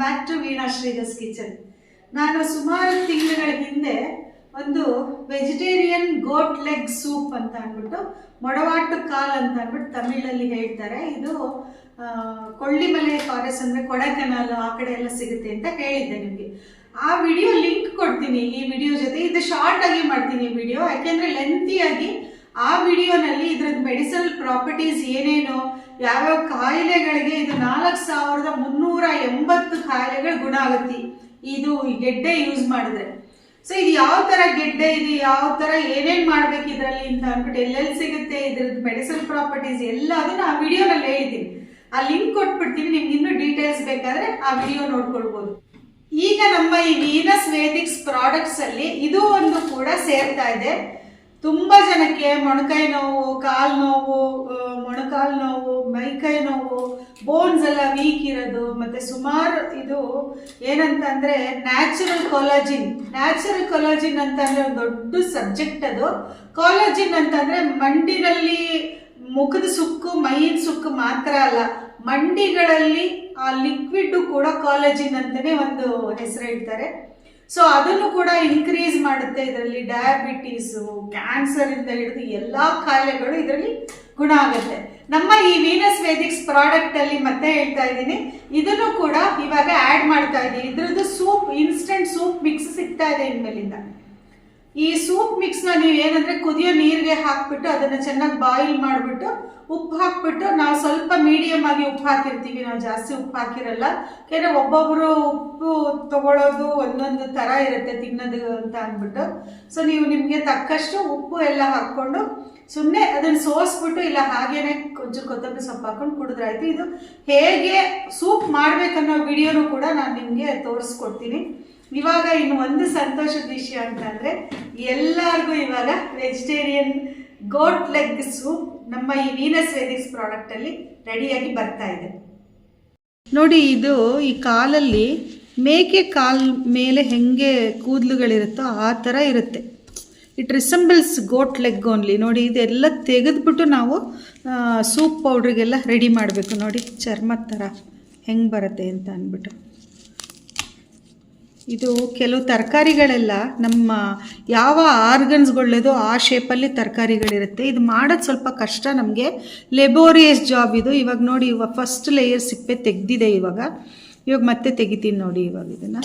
Back to Veena Sridhar's kitchen. ನಾನು ಸುಮಾರು ತಿಂಗಳ ಹಿಂದೆ ಒಂದು ವೆಜಿಟೇರಿಯನ್ ಗೋಟ್ ಲೆಗ್ ಸೂಪ್ ಅಂತ ಅಂದ್ಬಿಟ್ಟು, ಮೊಡವಾಟು ಕಾಲ್ ಅಂತ ಅಂದ್ಬಿಟ್ಟು ತಮಿಳಲ್ಲಿ ಹೇಳ್ತಾರೆ. ಇದು ಕೊಳ್ಳಿಮಲೆ ಫಾರೆಸ್ಟ್ ಅಂದರೆ ಕೊಡೈಕೆನಾಲ್ ಆ ಕಡೆ ಎಲ್ಲ ಸಿಗುತ್ತೆ ಅಂತ ಹೇಳಿದ್ದೆ ನಿಮಗೆ. ಆ ವಿಡಿಯೋ ಲಿಂಕ್ ಕೊಡ್ತೀನಿ ಈ ವಿಡಿಯೋ ಜೊತೆ. ಇದು ಶಾರ್ಟ್ ಆಗಿ ಮಾಡ್ತೀನಿ ವಿಡಿಯೋ, ಯಾಕೆಂದರೆ ಲೆಂತಿಯಾಗಿ ಆ ವಿಡಿಯೋನಲ್ಲಿ ಇದ್ರದ್ದು ಮೆಡಿಸಿನಲ್ ಪ್ರಾಪರ್ಟೀಸ್ ಏನೇನು, ಯಾವ್ಯಾವ ಕಾಯಿಲೆಗಳಿಗೆ ಇದು 4380 ಕಾಯಿಲೆಗಳು ಗುಣ ಆಗುತ್ತೆ ಇದು ಗೆಡ್ಡೆ ಯೂಸ್ ಮಾಡಿದ್ರೆ. ಸೊ ಇದು ಯಾವ ಥರ ಗೆಡ್ಡೆ, ಇದು ಯಾವ ಥರ ಏನೇನು ಮಾಡ್ಬೇಕು ಇದರಲ್ಲಿ ಅಂತ ಅಂದ್ಬಿಟ್ಟು, ಎಲ್ಲೆಲ್ಲಿ ಸಿಗುತ್ತೆ ಇದ್ರದ್ದು ಮೆಡಿಸಿನಲ್ ಪ್ರಾಪರ್ಟೀಸ್ ಎಲ್ಲ ಅದನ್ನು ಆ ವಿಡಿಯೋನಲ್ಲಿ ಹೇಳಿದ್ದೀನಿ. ಆ ಲಿಂಕ್ ಕೊಟ್ಬಿಡ್ತೀನಿ, ನಿಮ್ಗೆ ಇನ್ನೂ ಡೀಟೇಲ್ಸ್ ಬೇಕಾದರೆ ಆ ವಿಡಿಯೋ ನೋಡ್ಕೊಳ್ಬೋದು. ಈಗ ನಮ್ಮ ಈ ವೀನಸ್ ವೇದಿಕ್ಸ್ ಪ್ರಾಡಕ್ಟ್ಸ್ ಅಲ್ಲಿ ಇದು ಒಂದು ಕೂಡ ಸೇರ್ತಾ ಇದೆ. ತುಂಬಾ ಜನಕ್ಕೆ ಮೊಣಕೈ ನೋವು, ಕಾಲು ನೋವು, ಮೊಣಕಾಲು ನೋವು, ಮೈಕೈ ನೋವು, ಬೋನ್ಸ್ ಎಲ್ಲ ವೀಕ್ ಇರೋದು, ಮತ್ತೆ ಸುಮಾರು ಇದು ಏನಂತಂದ್ರೆ ನ್ಯಾಚುರಲ್ ಕೊಲಾಜಿನ್ ಅಂತಂದ್ರೆ ಒಂದು ದೊಡ್ಡ ಸಬ್ಜೆಕ್ಟ್ ಅದು. ಕೊಲಾಜಿನ್ ಅಂತಂದ್ರೆ ಮಂಡಿನಲ್ಲಿ ಮುಖದ ಸುಕ್ಕು, ಮೈಯಿನ ಸುಕ್ಕು ಮಾತ್ರ ಅಲ್ಲ, ಮಂಡಿಗಳಲ್ಲಿ ಆ ಲಿಕ್ವಿಡ್ ಕೂಡ ಕಾಲಜಿನ್ ಅಂತಾನೆ ಒಂದು ಹೆಸರು ಹೇಳ್ತಾರೆ. ಸೊ ಅದನ್ನು ಕೂಡ ಇನ್ಕ್ರೀಸ್ ಮಾಡುತ್ತೆ. ಇದರಲ್ಲಿ ಡಯಾಬಿಟೀಸು, ಕ್ಯಾನ್ಸರ್ ಇಂದ ಹಿಡಿದು ಎಲ್ಲಾ ಕಾಯಿಲೆಗಳು ಇದರಲ್ಲಿ ಗುಣ ಆಗುತ್ತೆ. ನಮ್ಮ ಈ ವೀನಸ್ ವೇದಿಕ್ಸ್ ಪ್ರಾಡಕ್ಟ್ ಅಲ್ಲಿ ಮತ್ತೆ ಹೇಳ್ತಾ ಇದ್ದೀನಿ, ಇದನ್ನು ಕೂಡ ಇವಾಗ ಆಡ್ ಮಾಡ್ತಾ ಇದ್ದೀನಿ. ಇದ್ರದ್ದು ಸೂಪ್, ಇನ್ಸ್ಟೆಂಟ್ ಸೂಪ್ ಮಿಕ್ಸ್ ಸಿಗ್ತಾ ಇದೆ ಇನ್ಮೇಲಿಂದ. ಈ ಸೂಪ್ ಮಿಕ್ಸ್ನ ನೀವು ಏನಂದ್ರೆ ಕುದಿಯೋ ನೀರಿಗೆ ಹಾಕ್ಬಿಟ್ಟು ಅದನ್ನು ಚೆನ್ನಾಗಿ ಬಾಯಿಲ್ ಮಾಡಿಬಿಟ್ಟು ಉಪ್ಪು ಹಾಕ್ಬಿಟ್ಟು, ನಾವು ಸ್ವಲ್ಪ ಮೀಡಿಯಮ್ ಆಗಿ ಉಪ್ಪು ಹಾಕಿರ್ತೀವಿ, ನಾವು ಜಾಸ್ತಿ ಉಪ್ಪು ಹಾಕಿರಲ್ಲ. ಯಾಕೆಂದರೆ ಒಬ್ಬೊಬ್ಬರು ಉಪ್ಪು ತಗೊಳ್ಳೋದು ಒಂದೊಂದು ಥರ ಇರುತ್ತೆ ತಿನ್ನೋದು ಅಂತ ಅಂದ್ಬಿಟ್ಟು. ಸೊ ನೀವು ನಿಮಗೆ ತಕ್ಕಷ್ಟು ಉಪ್ಪು ಎಲ್ಲ ಹಾಕ್ಕೊಂಡು ಸುಮ್ಮನೆ ಅದನ್ನು ಸೋಸ್ಬಿಟ್ಟು, ಇಲ್ಲ ಹಾಗೇನೆ ಕೊಂಚ ಕೊತ್ತಂಬರಿ ಸೊಪ್ಪು ಹಾಕೊಂಡು ಕುಡಿದ್ರಾಯ್ತು. ಇದು ಹೇಗೆ ಸೂಪ್ ಮಾಡ್ಬೇಕನ್ನೋ ವಿಡಿಯೋನು ಕೂಡ ನಾನು ನಿಮಗೆ ತೋರಿಸ್ಕೊಡ್ತೀನಿ. ಇವಾಗ ಇನ್ನು ಒಂದು ಸಂತೋಷದ ವಿಷಯ ಅಂತಂದರೆ, ಎಲ್ಲರಿಗೂ ಇವಾಗ ವೆಜಿಟೇರಿಯನ್ ಗೋಟ್ ಲೆಗ್ ಸೂಪ್ ನಮ್ಮ ಈ ವೀನಸ್ ವೇದಿಕ್ಸ್ ಪ್ರಾಡಕ್ಟಲ್ಲಿ ರೆಡಿಯಾಗಿ ಬರ್ತಾ ಇದೆ. ನೋಡಿ, ಇದು ಈ ಕಾಲಲ್ಲಿ ಮೇಕೆ ಕಾಲ್ ಮೇಲೆ ಹೆಂಗೆ ಕೂದಲುಗಳಿರುತ್ತೋ ಆ ಥರ ಇರುತ್ತೆ. It resembles goat leg only. ನೋಡಿ, ಇದೆಲ್ಲ ತೆಗೆದ್ಬಿಟ್ಟು ನಾವು ಸೂಪ್ ಪೌಡ್ರಿಗೆಲ್ಲ ರೆಡಿ ಮಾಡಬೇಕು. ನೋಡಿ ಚರ್ಮದ ಥರ ಹೆಂಗೆ ಬರುತ್ತೆ ಅಂತ ಅಂದ್ಬಿಟ್ಟು. ಇದು ಕೆಲವು ತರಕಾರಿಗಳೆಲ್ಲ ನಮ್ಮ ಯಾವ ಆರ್ಗನ್ಸ್ಗಳೇದೋ ಆ ಶೇಪಲ್ಲಿ ತರಕಾರಿಗಳಿರುತ್ತೆ. ಇದು ಮಾಡೋದು ಸ್ವಲ್ಪ ಕಷ್ಟ, ನಮಗೆ ಲೆಬೋರಿಯಸ್ ಜಾಬ್ ಇದು. ಇವಾಗ ನೋಡಿ, ಇವಾಗ ಫಸ್ಟ್ ಲೇಯರ್ ಸಿಪ್ಪೆ ತೆಗೆದಿದೆ. ಇವಾಗ ಮತ್ತೆ ತೆಗಿತೀನಿ ನೋಡಿ. ಇವಾಗ ಇದನ್ನು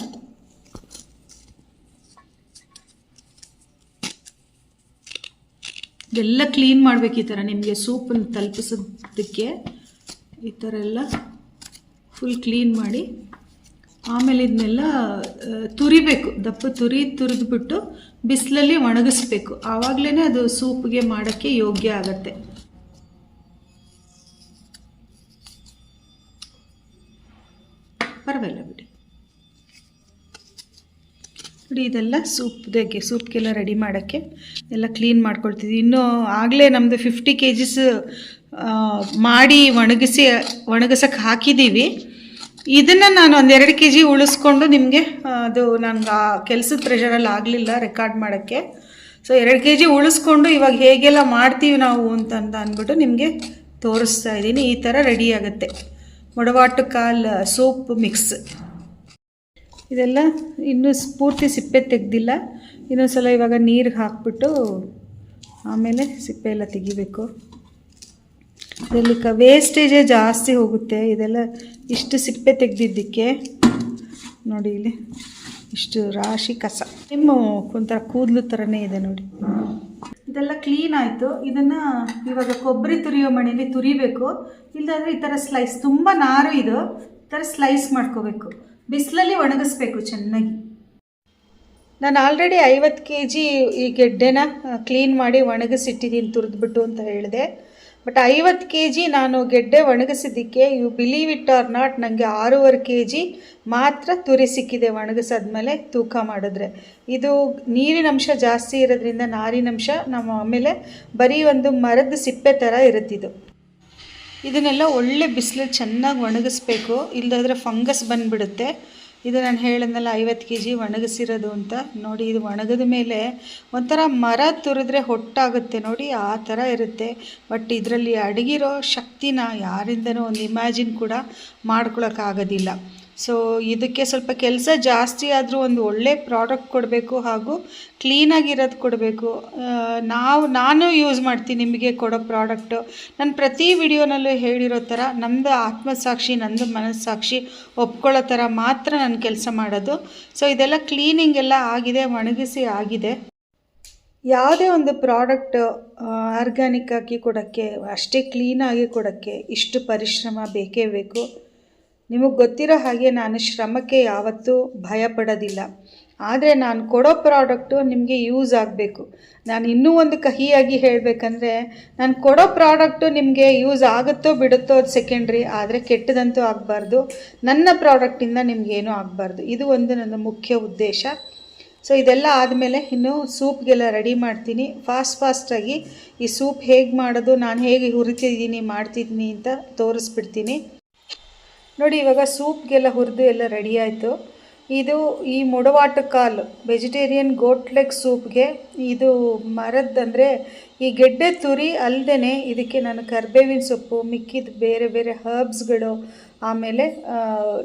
ಇದೆಲ್ಲ ಕ್ಲೀನ್ ಮಾಡಬೇಕು. ಈ ಥರ ನಿಮಗೆ ಸೂಪನ್ನು ತಲುಪಿಸೋದಕ್ಕೆ ಈ ಥರ ಎಲ್ಲ ಫುಲ್ ಕ್ಲೀನ್ ಮಾಡಿ, ಆಮೇಲೆ ಇದನ್ನೆಲ್ಲ ತುರಿಬೇಕು. ದಪ್ಪ ತುರಿದ್ಬಿಟ್ಟು ಬಿಸಿಲಲ್ಲಿ ಒಣಗಿಸ್ಬೇಕು. ಆವಾಗಲೇ ಅದು ಸೂಪ್ಗೆ ಮಾಡೋಕ್ಕೆ ಯೋಗ್ಯ ಆಗತ್ತೆ. ಪರವಾಗಿಲ್ಲ ಬಿಡಿ. ನೋಡಿ, ಇದೆಲ್ಲ ಸೂಪ್ಗೆಲ್ಲ ರೆಡಿ ಮಾಡೋಕ್ಕೆ ಎಲ್ಲ ಕ್ಲೀನ್ ಮಾಡ್ಕೊಳ್ತಿದ್ವಿ. ಇನ್ನೂ ಆಗಲೇ ನಮ್ಮದು 50 kgs ಮಾಡಿ ಒಣಗಿಸಕ್ಕೆ ಹಾಕಿದ್ದೀವಿ. ಇದನ್ನು ನಾನು 2 kg ಉಳಿಸ್ಕೊಂಡು ನಿಮಗೆ, ಅದು ನನಗೆ ಆ ಕೆಲಸದ ಪ್ರೆಷರಲ್ಲಿ ಆಗಲಿಲ್ಲ ರೆಕಾರ್ಡ್ ಮಾಡೋಕ್ಕೆ. ಸೊ 2 kg ಉಳಿಸ್ಕೊಂಡು ಇವಾಗ ಹೇಗೆಲ್ಲ ಮಾಡ್ತೀವಿ ನಾವು ಅಂತ ಅಂದ್ಬಿಟ್ಟು ನಿಮಗೆ ತೋರಿಸ್ತಾ ಇದ್ದೀನಿ. ಈ ಥರ ರೆಡಿ ಆಗುತ್ತೆ ಮೊಡವಾಟು ಕಾಲ್ ಸೋಪ್ ಮಿಕ್ಸ್. ಇದೆಲ್ಲ ಇನ್ನೂ ಪೂರ್ತಿ ಸಿಪ್ಪೆ ತೆಗೆದಿಲ್ಲ. ಇನ್ನೊಂದು ಸಲ ಇವಾಗ ನೀರಿಗೆ ಹಾಕ್ಬಿಟ್ಟು ಆಮೇಲೆ ಸಿಪ್ಪೆ ಎಲ್ಲ ತೆಗಿಬೇಕು. ಇದರಲ್ಲಿ ವೇಸ್ಟೇಜೇ ಜಾಸ್ತಿ ಹೋಗುತ್ತೆ. ಇದೆಲ್ಲ ಇಷ್ಟು ಸಿಪ್ಪೆ ತೆಗೆದಿದ್ದಕ್ಕೆ ನೋಡಿ, ಇಲ್ಲಿ ಇಷ್ಟು ರಾಶಿ ಕಸ, ನಿಮ್ಮ ಒಂಥರ ಕೂದಲು ಥರನೇ ಇದೆ ನೋಡಿ. ಇದೆಲ್ಲ ಕ್ಲೀನ್ ಆಯಿತು. ಇದನ್ನು ಇವಾಗ ಕೊಬ್ಬರಿ ತುರಿಯೋ ಮಣೇಲಿ ತುರಿಬೇಕು. ಇಲ್ಲಾಂದರೆ ಈ ಥರ ಸ್ಲೈಸ್, ತುಂಬ ನಾರು ಇದು, ಈ ಥರ ಸ್ಲೈಸ್ ಮಾಡ್ಕೋಬೇಕು. ಬಿಸಿಲಲ್ಲಿ ಒಣಗಿಸ್ಬೇಕು ಚೆನ್ನಾಗಿ. ನಾನು ಆಲ್ರೆಡಿ 50 kg ಈ ಗೆಡ್ಡೆನ ಕ್ಲೀನ್ ಮಾಡಿ ಒಣಗಿಸಿಟ್ಟಿದ್ದೀನಿ ತುರಿದ್ಬಿಟ್ಟು ಅಂತ ಹೇಳಿದೆ. ಬಟ್ 50 kg ನಾನು ಗೆಡ್ಡೆ ಒಣಗಿಸಿದ್ದಕ್ಕೆ, you believe it or not, ನನಗೆ 6.5 kg ಮಾತ್ರ ತುರಿ ಸಿಕ್ಕಿದೆ ಒಣಗಿಸಾದ್ಮೇಲೆ ತೂಕ ಮಾಡಿದ್ರೆ. ಇದು ನೀರಿನಂಶ ಜಾಸ್ತಿ ಇರೋದ್ರಿಂದ ನಾರಿನಂಶ ನಮ್ಮ ಆಮೇಲೆ ಬರೀ ಒಂದು ಮರದ ಸಿಪ್ಪೆ ಥರ ಇರುತ್ತಿದ್ದು. ಇದನ್ನೆಲ್ಲ ಒಳ್ಳೆ ಬಿಸಿಲಲ್ಲಿ ಚೆನ್ನಾಗಿ ಒಣಗಿಸ್ಬೇಕು, ಇಲ್ಲದಾದ್ರೆ ಫಂಗಸ್ ಬಂದುಬಿಡುತ್ತೆ. ಇದು ನಾನು ಹೇಳಿದ್ನಲ್ಲ 50 kg ಒಣಗಿಸಿರೋದು ಅಂತ. ನೋಡಿ, ಇದು ಒಣಗಿದ ಮೇಲೆ ಒಂಥರ ಮರ ತುರಿದ್ರೆ ಹೊಟ್ಟಾಗುತ್ತೆ ನೋಡಿ, ಆ ಥರ ಇರುತ್ತೆ. ಬಟ್ ಇದರಲ್ಲಿ ಅಡಗಿರೋ ಶಕ್ತಿನ ಯಾರಿಂದನೂ ಒಂದು ಇಮ್ಯಾಜಿನ್ ಕೂಡ ಮಾಡ್ಕೊಳಕ್ಕಾಗೋದಿಲ್ಲ. ಸೊ ಇದಕ್ಕೆ ಸ್ವಲ್ಪ ಕೆಲಸ ಜಾಸ್ತಿ ಆದರೂ ಒಂದು ಒಳ್ಳೆ ಪ್ರಾಡಕ್ಟ್ ಕೊಡಬೇಕು ಹಾಗೂ ಕ್ಲೀನಾಗಿರೋದು ಕೊಡಬೇಕು. ನಾನು ಯೂಸ್ ಮಾಡ್ತೀನಿ ನಿಮಗೆ ಕೊಡೋ ಪ್ರಾಡಕ್ಟು. ನಾನು ಪ್ರತಿ ವಿಡಿಯೋನಲ್ಲೂ ಹೇಳಿರೋ ಥರ ನಮ್ಮದು ಆತ್ಮಸಾಕ್ಷಿ, ನನ್ನದು ಮನಸ್ಸಾಕ್ಷಿ ಒಪ್ಕೊಳ್ಳೋ ಥರ ಮಾತ್ರ ನಾನು ಕೆಲಸ ಮಾಡೋದು. ಸೊ ಇದೆಲ್ಲ ಕ್ಲೀನಿಂಗ್ ಎಲ್ಲ ಆಗಿದೆ, ಒಣಗಿಸಿ ಆಗಿದೆ. ಯಾವುದೇ ಒಂದು ಪ್ರಾಡಕ್ಟ್ ಆರ್ಗ್ಯಾನಿಕ್ ಆಗಿ ಕೊಡೋಕ್ಕೆ, ಅಷ್ಟೇ ಕ್ಲೀನಾಗಿ ಕೊಡೋಕ್ಕೆ ಇಷ್ಟು ಪರಿಶ್ರಮ ಬೇಕೇ ಬೇಕು. ನಿಮಗೆ ಗೊತ್ತಿರೋ ಹಾಗೆ ನಾನು ಶ್ರಮಕ್ಕೆ ಯಾವತ್ತೂ ಭಯಪಡೋದಿಲ್ಲ. ಆದರೆ ನಾನು ಕೊಡೋ ಪ್ರಾಡಕ್ಟು ನಿಮಗೆ ಯೂಸ್ ಆಗಬೇಕು. ನಾನು ಇನ್ನೂ ಒಂದು ಕಹಿಯಾಗಿ ಹೇಳಬೇಕಂದ್ರೆ, ನಾನು ಕೊಡೋ ಪ್ರಾಡಕ್ಟು ನಿಮಗೆ ಯೂಸ್ ಆಗುತ್ತೋ ಬಿಡುತ್ತೋ ಅದು ಸೆಕೆಂಡ್ರಿ, ಆದರೆ ಕೆಟ್ಟದಂತೂ ಆಗಬಾರ್ದು. ನನ್ನ ಪ್ರಾಡಕ್ಟಿಂದ ನಿಮಗೇನೂ ಆಗಬಾರ್ದು. ಇದು ಒಂದು ನನ್ನ ಮುಖ್ಯ ಉದ್ದೇಶ. ಸೊ ಇದೆಲ್ಲ ಆದಮೇಲೆ ಇನ್ನು ಸೂಪ್ಗೆಲ್ಲ ರೆಡಿ ಮಾಡ್ತೀನಿ. ಫಾಸ್ಟಾಗಿ ಈ ಸೂಪ್ ಹೇಗೆ ಮಾಡೋದು, ನಾನು ಹೇಗೆ ಹುರಿತಿದ್ದೀನಿ ಮಾಡ್ತಿದ್ದೀನಿ ಅಂತ ತೋರಿಸ್ಬಿಡ್ತೀನಿ ನೋಡಿ. ಇವಾಗ ಸೂಪ್ಗೆಲ್ಲ ಹುರಿದು ಎಲ್ಲ ರೆಡಿ ಆಯಿತು. ಇದು ಈ ಮುಡವಾಟ ಕಾಲು ವೆಜಿಟೇರಿಯನ್ ಗೋಟ್ ಲೆಗ್ ಸೂಪ್ಗೆ ಇದು ಮರದ್ದಂದರೆ ಈ ಗೆಡ್ಡೆ ತುರಿ ಅಲ್ಲದೆ ಇದಕ್ಕೆ ನಾನು ಕರಿಬೇವಿನ ಸೊಪ್ಪು, ಮಿಕ್ಕಿದ ಬೇರೆ ಬೇರೆ ಹರ್ಬ್ಸ್ಗಳು, ಆಮೇಲೆ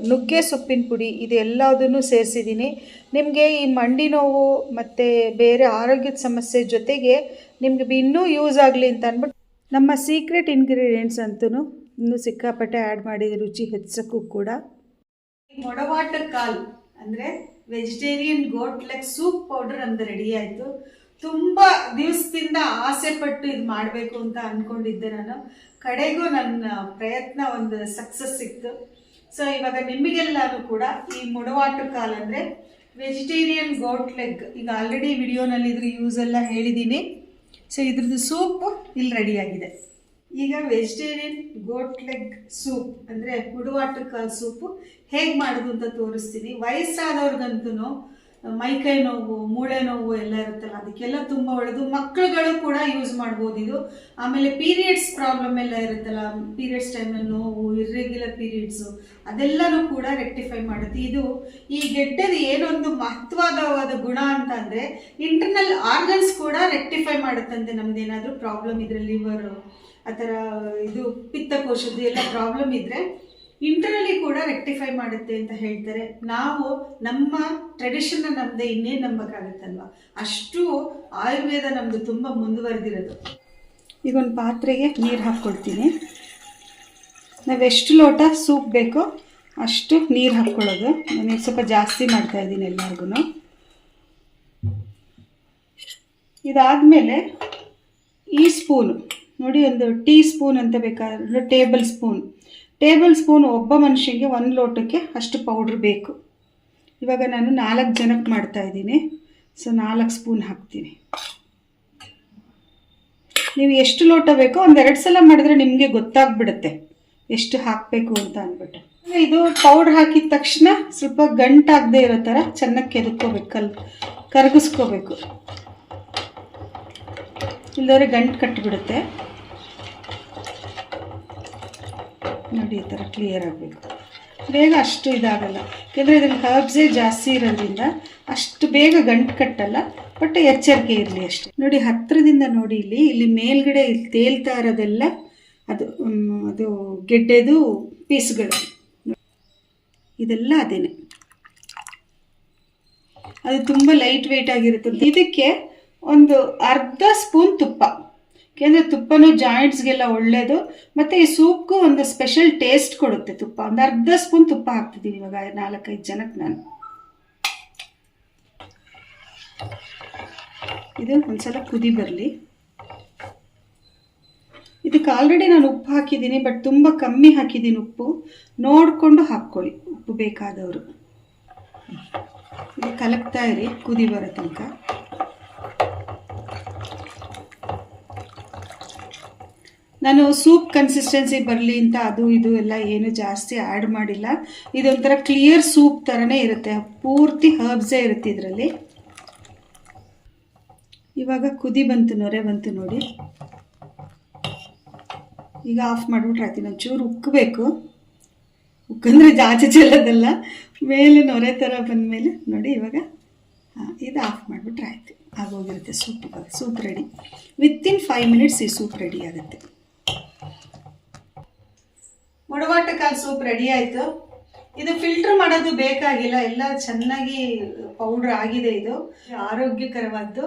ನುಗ್ಗೆ ಸೊಪ್ಪಿನ ಪುಡಿ ಇದೆಲ್ಲದನ್ನು ಸೇರಿಸಿದ್ದೀನಿ. ನಿಮಗೆ ಈ ಮಂಡಿ ನೋವು ಮತ್ತು ಬೇರೆ ಆರೋಗ್ಯದ ಸಮಸ್ಯೆ ಜೊತೆಗೆ ನಿಮಗೆ ಇನ್ನೂ ಯೂಸ್ ಆಗಲಿ ಅಂತ ಅಂದ್ಬಿಟ್ಟು ನಮ್ಮ ಸೀಕ್ರೆಟ್ ಇಂಗ್ರೀಡಿಯೆಂಟ್ಸ್ ಅಂತೂ ಇನ್ನೂ ಸಿಕ್ಕಾಪಟ್ಟೆ ಆ್ಯಡ್ ಮಾಡಿದ ರುಚಿ ಹೆಚ್ಚಕ್ಕೂ ಕೂಡ. ಮೊಡವಾಟ ಕಾಲ್ ಅಂದರೆ ವೆಜಿಟೇರಿಯನ್ ಗೋಟ್ ಲೆಗ್ ಸೂಪ್ ಪೌಡರ್ ನಮ್ದು ರೆಡಿ ಆಯಿತು. ತುಂಬ ದಿವಸದಿಂದ ಆಸೆ ಪಟ್ಟು ಇದು ಮಾಡಬೇಕು ಅಂತ ಅಂದ್ಕೊಂಡಿದ್ದೆ ನಾನು. ಕಡೆಗೂ ನನ್ನ ಪ್ರಯತ್ನ ಒಂದು ಸಕ್ಸಸ್ ಸಿಕ್ತು. ಸೊ ಇವಾಗ ನಿಮಗೆಲ್ಲರೂ ಕೂಡ ಈ ಮೊಡವಾಟ ಕಾಲ್ ಅಂದರೆ ವೆಜಿಟೇರಿಯನ್ ಗೋಟ್ ಲೆಗ್, ಈಗ ಆಲ್ರೆಡಿ ವಿಡಿಯೋನಲ್ಲಿ ಇದ್ರ ಯೂಸ್ ಎಲ್ಲ ಹೇಳಿದ್ದೀನಿ. ಸೊ ಇದ್ರದ್ದು ಸೂಪ್ ಇಲ್ಲಿ ರೆಡಿಯಾಗಿದೆ. ಈಗ ವೆಜಿಟೇರಿಯನ್ ಗೋಟ್ ಲೆಗ್ ಸೂಪ್ ಅಂದರೆ ಮುಡವಾಟ ಕಾಲು ಸೂಪು ಹೇಗೆ ಮಾಡೋದು ಅಂತ ತೋರಿಸ್ತೀನಿ. ವಯಸ್ಸಾದವ್ರಿಗಂತೂ ಮೈಕೈ ನೋವು, ಮೂಳೆ ನೋವು ಎಲ್ಲ ಇರುತ್ತಲ್ಲ, ಅದಕ್ಕೆಲ್ಲ ತುಂಬ ಒಳ್ಳೆಯದು. ಮಕ್ಕಳುಗಳು ಕೂಡ ಯೂಸ್ ಮಾಡ್ಬೋದು ಇದು. ಆಮೇಲೆ ಪೀರಿಯಡ್ಸ್ ಪ್ರಾಬ್ಲಮ್ ಎಲ್ಲ ಇರುತ್ತಲ್ಲ, ಪೀರಿಯಡ್ಸ್ ಟೈಮಲ್ಲಿ ನೋವು, ಇರ್ರೆಗ್ಯುಲರ್ ಪೀರಿಯಡ್ಸು, ಅದೆಲ್ಲನೂ ಕೂಡ ರೆಕ್ಟಿಫೈ ಮಾಡುತ್ತೆ. ಇದು ಈ ಗೆಡ್ಡೆದು ಏನೊಂದು ಮಹತ್ವವಾದ ಗುಣ ಅಂತ ಅಂದರೆ ಇಂಟರ್ನಲ್ ಆರ್ಗನ್ಸ್ ಕೂಡ ರೆಕ್ಟಿಫೈ ಮಾಡುತ್ತಂತೆ. ನಮ್ದೇನಾದರೂ ಪ್ರಾಬ್ಲಮ್ ಇದ್ರೆ ಲಿವರು ಆ ಥರ ಇದು ಪಿತ್ತಕೋಶದ್ದು ಎಲ್ಲ ಪ್ರಾಬ್ಲಮ್ ಇದ್ದರೆ ಇಂಟರ್ನಲಿ ಕೂಡ ರೆಕ್ಟಿಫೈ ಮಾಡುತ್ತೆ ಅಂತ ಹೇಳ್ತಾರೆ. ನಾವು ನಮ್ಮ ಟ್ರೆಡಿಷನ್ನ ನಮ್ಮದೇ ಇನ್ನೇನು ನಂಬಕ್ಕಾಗತ್ತಲ್ವ, ಅಷ್ಟು ಆಯುರ್ವೇದ ನಮ್ಮದು ತುಂಬ ಮುಂದುವರೆದಿರೋದು. ಈಗ ಒಂದು ಪಾತ್ರೆಗೆ ನೀರು ಹಾಕ್ಕೊಳ್ತೀನಿ. ನಾವೆಷ್ಟು ಲೋಟ ಸೂಪ್ ಬೇಕೋ ಅಷ್ಟು ನೀರು ಹಾಕ್ಕೊಳ್ಳೋದು. ನಾನು ಸ್ವಲ್ಪ ಜಾಸ್ತಿ ಮಾಡ್ತಾಯಿದ್ದೀನಿ ಎಲ್ಲರಿಗೂ. ಇದಾದಮೇಲೆ ಈ ಸ್ಪೂನು ನೋಡಿ, ಒಂದು ಟೀ ಸ್ಪೂನ್ ಅಂತ ಬೇಕಾದ್ರೆ ಟೇಬಲ್ ಸ್ಪೂನ್ ಒಬ್ಬ ಮನುಷ್ಯನಿಗೆ 1 ಲೋಟಕ್ಕೆ ಅಷ್ಟು ಪೌಡ್ರ್ ಬೇಕು. ಇವಾಗ ನಾನು 4 ಜನಕ್ಕೆ ಮಾಡ್ತಾಯಿದ್ದೀನಿ. ಸೊ 4 ಸ್ಪೂನ್ ಹಾಕ್ತೀನಿ. ನೀವು ಎಷ್ಟು ಲೋಟ ಬೇಕೋ 1-2 ಸಲ ಮಾಡಿದ್ರೆ ನಿಮಗೆ ಗೊತ್ತಾಗ್ಬಿಡುತ್ತೆ ಎಷ್ಟು ಹಾಕಬೇಕು ಅಂತ ಅಂದ್ಬಿಟ್ಟು. ಇದು ಪೌಡ್ರ್ ಹಾಕಿದ ತಕ್ಷಣ ಸ್ವಲ್ಪ ಗಂಟಾಗದೆ ಇರೋ ಥರ ಚೆನ್ನಾಗಿ ಕೆದಕ್ಕೋಬೇಕು, ಕರಗಿಸ್ಕೋಬೇಕು. ಇಲ್ಲದವ್ರೆ ಗಂಟು ಕಟ್ಟಿಬಿಡುತ್ತೆ ನೋಡಿ. ಈ ಥರ ಕ್ಲಿಯರ್ ಆಗಬೇಕು. ಬೇಗ ಅಷ್ಟು ಇದಾಗಲ್ಲ, ಯಾಕೆಂದರೆ ಇದರಲ್ಲಿ ಹರ್ಬ್ಸೇ ಜಾಸ್ತಿ ಇರೋದ್ರಿಂದ ಅಷ್ಟು ಬೇಗ ಗಂಟು ಕಟ್ಟಲ್ಲ. ಬಟ್ ಎಚ್ಚರಿಕೆ ಇರಲಿ ಅಷ್ಟೇ. ನೋಡಿ ಹತ್ತಿರದಿಂದ ನೋಡಿ, ಇಲ್ಲಿ ಮೇಲ್ಗಡೆ ತೇಲ್ತಾ ಇರೋದೆಲ್ಲ ಅದು ಗೆಡ್ಡೆದು ಪೀಸ್ಗಳು, ಇದೆಲ್ಲ ಅದೇನೆ. ಅದು ತುಂಬ ಲೈಟ್ ವೆಯ್ಟ್ ಆಗಿರುತ್ತೆ. ಇದಕ್ಕೆ ಒಂದು ಅರ್ಧ ಸ್ಪೂನ್ ತುಪ್ಪ, ಯಾಕೆಂದರೆ ತುಪ್ಪನೂ ಜಾಯಿಂಟ್ಸ್ಗೆಲ್ಲ ಒಳ್ಳೆಯದು. ಮತ್ತು ಈ ಸೂಪ್ಗೂ ಒಂದು ಸ್ಪೆಷಲ್ ಟೇಸ್ಟ್ ಕೊಡುತ್ತೆ ತುಪ್ಪ. ಒಂದು ಅರ್ಧ ಸ್ಪೂನ್ ತುಪ್ಪ ಹಾಕ್ತಿದ್ದೀನಿ ಇವಾಗ 4-5 ಜನಕ್ಕೆ ನಾನು. ಇದು ಒಂದ್ಸಲ ಕುದಿ ಬರಲಿ. ಇದಕ್ಕೆ ಆಲ್ರೆಡಿ ನಾನು ಉಪ್ಪು ಹಾಕಿದ್ದೀನಿ, ಬಟ್ ತುಂಬ ಕಮ್ಮಿ ಹಾಕಿದ್ದೀನಿ ಉಪ್ಪು. ನೋಡಿಕೊಂಡು ಹಾಕ್ಕೊಳ್ಳಿ ಉಪ್ಪು ಬೇಕಾದವರು. ಇದು ಕಲಕ್ತಾ ಇರಿ ಕುದಿ ಬರೋ ತನಕ. ನಾನು ಸೂಪ್ ಕನ್ಸಿಸ್ಟೆನ್ಸಿ ಬರಲಿ ಅಂತ ಅದು ಇದು ಎಲ್ಲ ಏನು ಜಾಸ್ತಿ ಆ್ಯಡ್ ಮಾಡಿಲ್ಲ. ಇದೊಂಥರ ಕ್ಲಿಯರ್ ಸೂಪ್ ಥರನೇ ಇರುತ್ತೆ, ಪೂರ್ತಿ ಹರ್ಬ್ಸೇ ಇರುತ್ತೆ ಇದರಲ್ಲಿ. ಇವಾಗ ಕುದಿ ಬಂತು, ನೊರೆ ಬಂತು ನೋಡಿ. ಈಗ ಆಫ್ ಮಾಡಿಬಿಟ್ರೆ ಆಯ್ತು. ಒಂಚೂರು ಉಕ್ಕಬೇಕು, ಉಕ್ಕಂದರೆ ಜಾಚೆ ಚೆಲ್ಲೋದಲ್ಲ, ಮೇಲೆ ನೊರೆ ಥರ ಬಂದಮೇಲೆ ನೋಡಿ ಇವಾಗ ಇದು ಆಫ್ ಮಾಡಿಬಿಟ್ರೆ ಆಯಿತು, ಆಗೋಗಿರುತ್ತೆ ಸೂಪ್. ಇವಾಗ ಸೂಪ್ ರೆಡಿ. ವಿತಿನ್ 5 ಮಿನಿಟ್ಸ್ ಈ ಸೂಪ್ ರೆಡಿ ಆಗುತ್ತೆ. ಮೊಡವಾಟ ಕಾಲು ಸೂಪ್ ರೆಡಿ ಆಯಿತು. ಇದು ಫಿಲ್ಟರ್ ಮಾಡೋದು ಬೇಕಾಗಿಲ್ಲ, ಎಲ್ಲ ಚೆನ್ನಾಗಿ ಪೌಡ್ರ್ ಆಗಿದೆ. ಇದು ಆರೋಗ್ಯಕರವಾದ್ದು.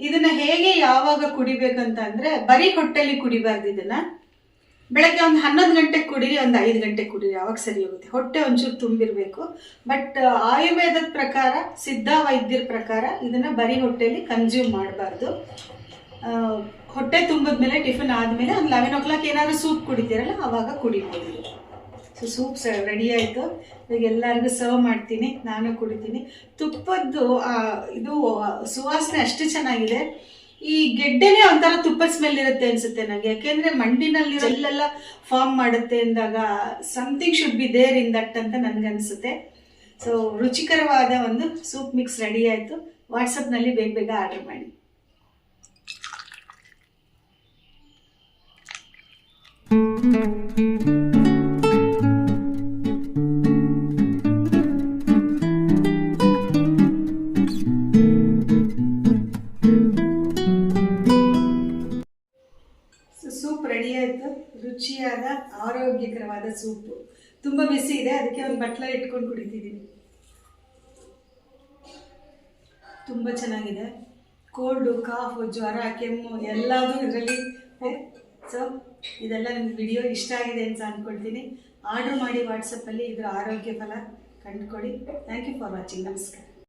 ಇದನ್ನ ಹೇಗೆ ಯಾವಾಗ ಕುಡಿಬೇಕಂತ ಅಂದರೆ ಬರೀ ಹೊಟ್ಟೆಲಿ ಕುಡಿಬಾರ್ದು. ಇದನ್ನ ಬೆಳಗ್ಗೆ ಒಂದು 11 ಗಂಟೆಗೆ ಕುಡೀರಿ, ಒಂದು 5 ಗಂಟೆಗೆ ಕುಡೀರಿ, ಅವಾಗ ಸರಿ ಹೋಗುತ್ತೆ. ಹೊಟ್ಟೆ ಒಂಚೂರು ತುಂಬಿರಬೇಕು. ಬಟ್ ಆಯುರ್ವೇದದ ಪ್ರಕಾರ, ಸಿದ್ಧ ವೈದ್ಯರ ಪ್ರಕಾರ ಇದನ್ನ ಬರೀ ಹೊಟ್ಟೆಲಿ ಕನ್ಸ್ಯೂಮ್ ಮಾಡಬಾರ್ದು. ಹೊಟ್ಟೆ ತುಂಬಿದ್ಮೇಲೆ ಟಿಫಿನ್ ಆದಮೇಲೆ ಒಂದು 11 o'clock ಏನಾದರೂ ಸೂಪ್ ಕುಡಿತೀರಲ್ಲ ಆವಾಗ ಕುಡಿಬೋದು. ಸೊ ಸೂಪ್ ರೆಡಿ ಆಯಿತು. ಇವಾಗ ಎಲ್ಲರಿಗೂ ಸರ್ವ್ ಮಾಡ್ತೀನಿ, ನಾನು ಕುಡಿತೀನಿ. ತುಪ್ಪದ್ದು ಇದು ಸುವಾಸನೆ ಅಷ್ಟು ಚೆನ್ನಾಗಿದೆ. ಈ ಗೆಡ್ಡೆನೇ ಒಂಥರ ತುಪ್ಪದ ಸ್ಮೆಲ್ ಇರುತ್ತೆ ಅನ್ಸುತ್ತೆ ನನಗೆ, ಯಾಕೆಂದರೆ ಮಂಡಿನಲ್ಲಿ ಎಲ್ಲೆಲ್ಲ ಫಾರ್ಮ್ ಮಾಡುತ್ತೆ ಅಂದಾಗ something should be there in that ಅಂತ ನನಗನ್ಸುತ್ತೆ. ಸೊ ರುಚಿಕರವಾದ ಒಂದು ಸೂಪ್ ಮಿಕ್ಸ್ ರೆಡಿ ಆಯಿತು. ವಾಟ್ಸಪ್ನಲ್ಲಿ ಬೇಗ ಆರ್ಡರ್ ಮಾಡಿ. ಸೂಪ್ ರೆಡಿ ಆಯಿತು. ರುಚಿಯಾದ ಆರೋಗ್ಯಕರವಾದ ಸೂಪು. ತುಂಬ ಬಿಸಿ ಇದೆ, ಅದಕ್ಕೆ ಒಂದು ಬಟ್ಲಲ್ಲಿ ಇಟ್ಕೊಂಡು ಕುಡಿತಿದ್ದೀನಿ. ತುಂಬ ಚೆನ್ನಾಗಿದೆ. ಕೋಲ್ಡು, ಕಾಫು, ಜ್ವರ, ಕೆಮ್ಮು ಎಲ್ಲದೂ ಇದರಲ್ಲಿ. ಸೊ ಇದೆಲ್ಲ ನಿಮ್ಗೆ ವಿಡಿಯೋ ಇಷ್ಟ ಆಗಿದೆ ಅಂತ ಅಂದ್ಕೊಳ್ತೀನಿ. ಆರ್ಡ್ರ್ ಮಾಡಿ ವಾಟ್ಸಪ್ಪಲ್ಲಿ ಇದರ ಆರೋಗ್ಯ ಫಲ ಕಂಡುಕೊಳ್ಳಿ. Thank you for watching. ನಮಸ್ಕಾರ.